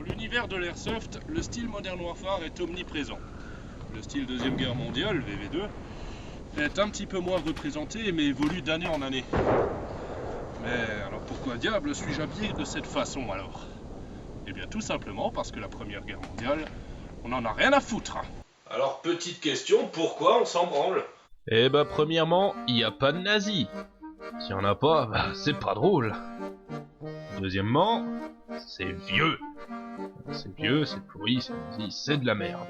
l'univers de l'airsoft, le style Modern Warfare est omniprésent. Le style Deuxième Guerre mondiale, VV2, est un petit peu moins représenté mais évolue d'année en année. Mais alors pourquoi diable suis-je habillé de cette façon alors? Eh bien tout simplement parce que la Première Guerre mondiale, on n'en a rien à foutre. Alors petite question, pourquoi on s'en branle? Eh bah premièrement, y a pas de nazis. S'il y en a pas, bah, c'est pas drôle. Deuxièmement, c'est vieux. C'est vieux, c'est pourri, c'est nazi, c'est de la merde.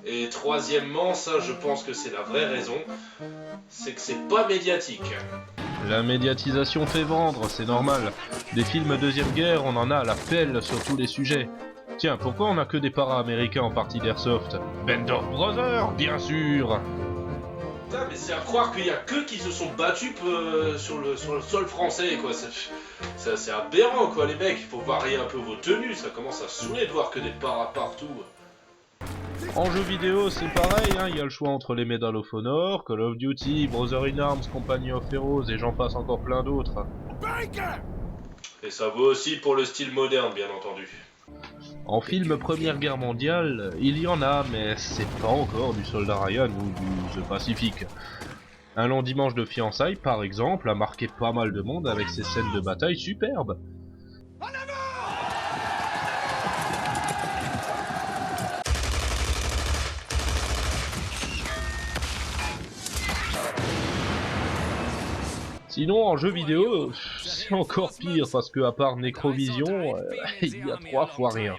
Et troisièmement, ça je pense que c'est la vraie raison, c'est que c'est pas médiatique. La médiatisation fait vendre, c'est normal. Des films Deuxième Guerre, on en a à la pelle sur tous les sujets. Tiens, pourquoi on a que des para-américains en partie d'airsoft? Band of Brothers, bien sûr. Putain, mais c'est à croire qu'il y a que qui se sont battus sur le sol français, quoi. C'est aberrant, quoi, les mecs. Il faut varier un peu vos tenues, ça commence à saouler de voir que des paras partout. En jeu vidéo, c'est pareil, hein, y a le choix entre les Medal of Honor, Call of Duty, Brother in Arms, Company of Heroes et j'en passe encore plein d'autres. Et ça vaut aussi pour le style moderne, bien entendu. En film Première Guerre mondiale, il y en a, mais c'est pas encore du Soldat Ryan ou du The Pacific. Un long dimanche de fiançailles, par exemple, a marqué pas mal de monde avec ses scènes de bataille superbes. Sinon, en jeu vidéo, c'est encore pire, parce que à part Necrovision, il y a 3 fois rien.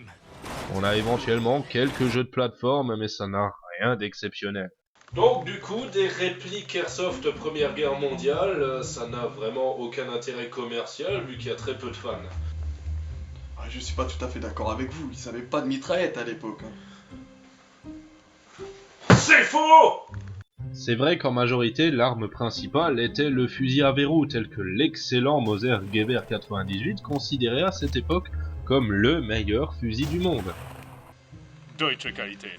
On a éventuellement quelques jeux de plateforme, mais ça n'a rien d'exceptionnel. Donc du coup, des répliques Airsoft Première Guerre mondiale, ça n'a vraiment aucun intérêt commercial vu qu'il y a très peu de fans. Je suis pas tout à fait d'accord avec vous, ils avaient pas de mitraillette à l'époque. C'est faux! C'est vrai qu'en majorité, l'arme principale était le fusil à verrou, tel que l'excellent Mauser Gewehr 98, considéré à cette époque comme le meilleur fusil du monde. Deutsche Qualität.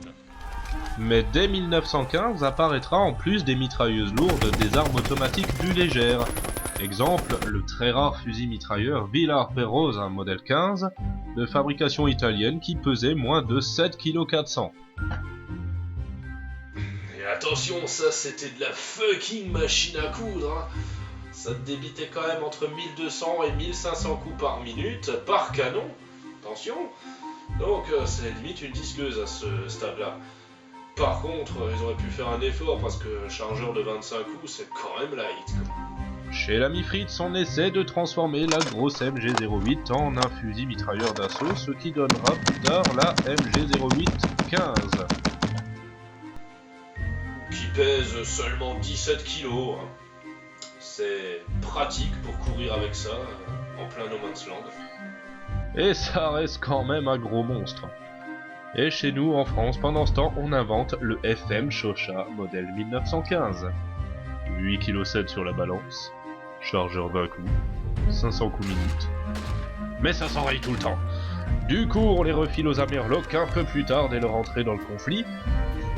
Mais dès 1915 apparaîtra en plus des mitrailleuses lourdes des armes automatiques plus légères. Exemple, le très rare fusil mitrailleur Villar Perosa modèle 15, de fabrication italienne qui pesait moins de 7,4 kg. Et attention, ça c'était de la fucking machine à coudre, hein. Ça débitait quand même entre 1200 et 1500 coups par minute, par canon. Attention. Donc c'est limite une disqueuse à ce stade-là. Par contre, ils auraient pu faire un effort parce que chargeur de 25 coups, c'est quand même light, quoi. Chez l'ami Fritz, on essaie de transformer la grosse MG08 en un fusil mitrailleur d'assaut, ce qui donnera plus tard la MG08-15. Qui pèse seulement 17 kg. Hein. C'est pratique pour courir avec ça, en plein no man's land. Et ça reste quand même un gros monstre. Et chez nous, en France, pendant ce temps, on invente le FM Shosha modèle 1915. 8,7 kg sur la balance, chargeur 20 coups, 500 coups minutes. Mais ça s'enraye tout le temps. Du coup, on les refile aux Amerlocs un peu plus tard dès leur entrée dans le conflit.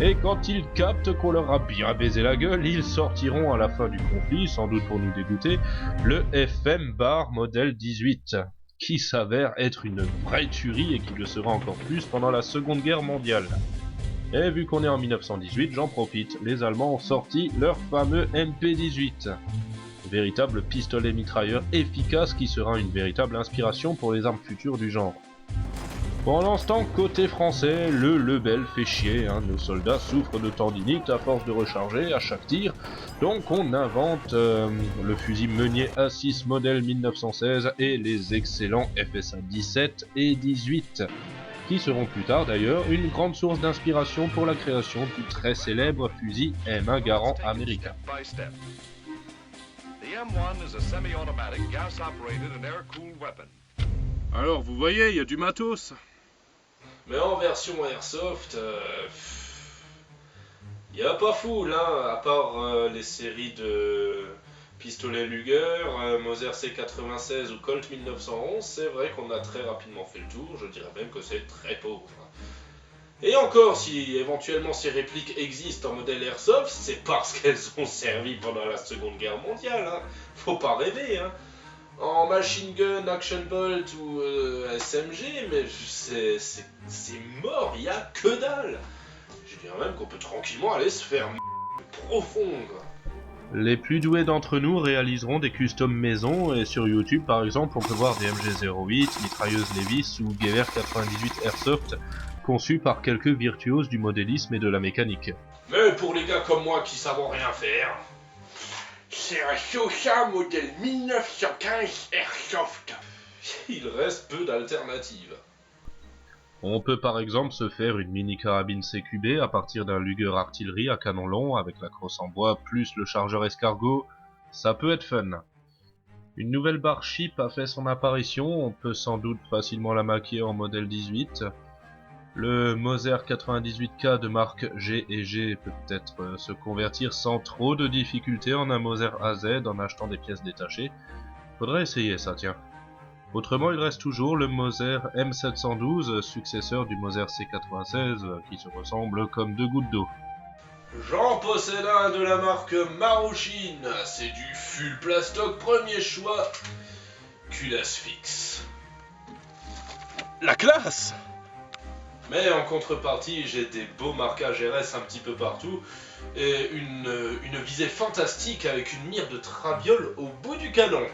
Et quand ils captent qu'on leur a bien baisé la gueule, ils sortiront à la fin du conflit, sans doute pour nous dégoûter, le FM Bar modèle 18. Qui s'avère être une vraie tuerie et qui le sera encore plus pendant la Seconde Guerre mondiale. Et vu qu'on est en 1918, j'en profite, les Allemands ont sorti leur fameux MP18. Véritable pistolet mitrailleur efficace qui sera une véritable inspiration pour les armes futures du genre. Pendant ce temps, côté français, le Lebel fait chier, hein. Nos soldats souffrent de tendinite à force de recharger à chaque tir, donc on invente le fusil Meunier A6 modèle 1916 et les excellents FSA 17 et 18, qui seront plus tard d'ailleurs une grande source d'inspiration pour la création du très célèbre fusil M1 Garand américain. Alors vous voyez, il y a du matos. Mais en version Airsoft, y a pas foule, hein, à part les séries de pistolet Luger, Mauser C96 ou Colt 1911, c'est vrai qu'on a très rapidement fait le tour, je dirais même que c'est très pauvre. Et encore, si éventuellement ces répliques existent en modèle Airsoft, c'est parce qu'elles ont servi pendant la Seconde Guerre mondiale, hein. Faut pas rêver, hein. en machine gun, action bolt ou SMG, mais c'est mort, il y a que dalle. Je dirais même qu'on peut tranquillement aller se faire profond, quoi. Les plus doués d'entre nous réaliseront des customs maison et sur YouTube par exemple on peut voir des MG08, mitrailleuses Levis ou Gewehr 98 Airsoft conçus par quelques virtuoses du modélisme et de la mécanique. Mais pour les gars comme moi qui savent rien faire, c'est un Shosha modèle 1915 Airsoft. Il reste peu d'alternatives. On peut par exemple se faire une mini carabine CQB à partir d'un Luger artillerie à canon long avec la crosse en bois plus le chargeur escargot, ça peut être fun. Une nouvelle barre chip a fait son apparition, on peut sans doute facilement la maquiller en modèle 18. Le Moser 98K de marque G et G peut peut-être se convertir sans trop de difficultés en un Moser AZ en achetant des pièces détachées. Faudrait essayer ça, tiens. Autrement, il reste toujours le Moser M712, successeur du Moser C96, qui se ressemble comme deux gouttes d'eau. J'en possède un de la marque Maruchin, c'est du full plastoc premier choix, culasse fixe. La classe! Mais en contrepartie, j'ai des beaux marquages RS un petit peu partout, et une visée fantastique avec une mire de traviole au bout du canon.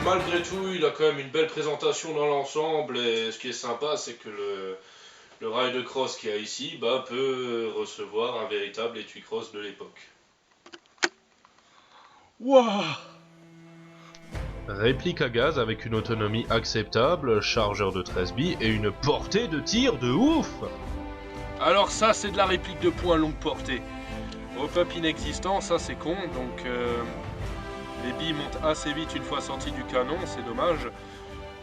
Malgré tout, il a quand même une belle présentation dans l'ensemble, et ce qui est sympa, c'est que le rail de cross qu'il y a ici peut recevoir un véritable étui cross de l'époque. Waouh! Réplique à gaz avec une autonomie acceptable, chargeur de 13 billes et une portée de tir de ouf! Alors ça, c'est de la réplique de poing longue portée. Hop-up inexistant, ça c'est con, donc les billes montent assez vite une fois sorties du canon, c'est dommage.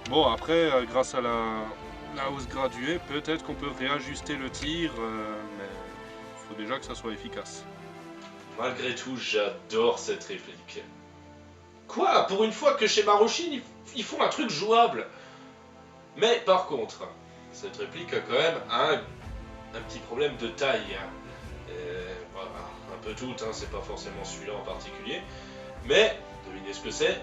Bon, après, grâce à la hausse graduée, peut-être qu'on peut réajuster le tir, mais il faut déjà que ça soit efficace. Malgré tout, j'adore cette réplique. Quoi? Pour une fois que chez Maruchin, ils font un truc jouable. Mais par contre, cette réplique a quand même un petit problème de taille. Voilà, un peu toutes, c'est pas forcément celui-là en particulier. Mais, devinez ce que c'est?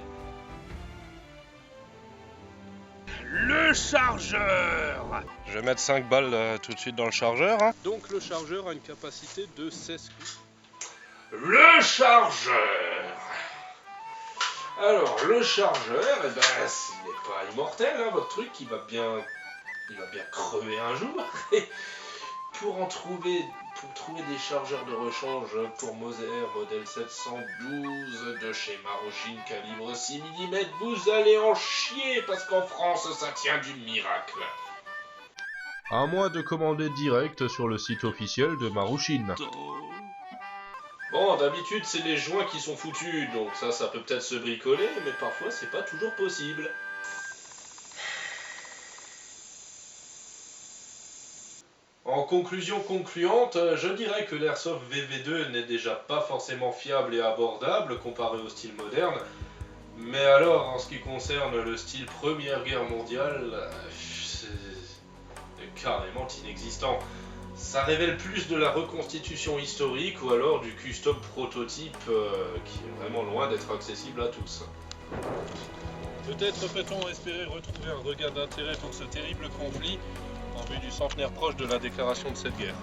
Le chargeur! Je vais mettre 5 balles tout de suite dans le chargeur. Donc le chargeur a une capacité de 16 coups. Le chargeur! Alors, le chargeur, il n'est pas immortel, votre truc, il va bien crever un jour. Pour trouver des chargeurs de rechange pour Moser modèle 712 de chez Maruchin calibre 6 mm, vous allez en chier parce qu'en France ça tient du miracle. À moins de commander direct sur le site officiel de Maruchin. Bon, d'habitude c'est les joints qui sont foutus, donc ça peut peut-être se bricoler, mais parfois c'est pas toujours possible. En conclusion concluante, je dirais que l'Airsoft VV2 n'est déjà pas forcément fiable et abordable comparé au style moderne, mais alors en ce qui concerne le style Première Guerre mondiale, c'est carrément inexistant. Ça révèle plus de la reconstitution historique ou alors du custom prototype qui est vraiment loin d'être accessible à tous. Peut-être peut-on espérer retrouver un regain d'intérêt pour ce terrible conflit en vue du centenaire proche de la déclaration de cette guerre.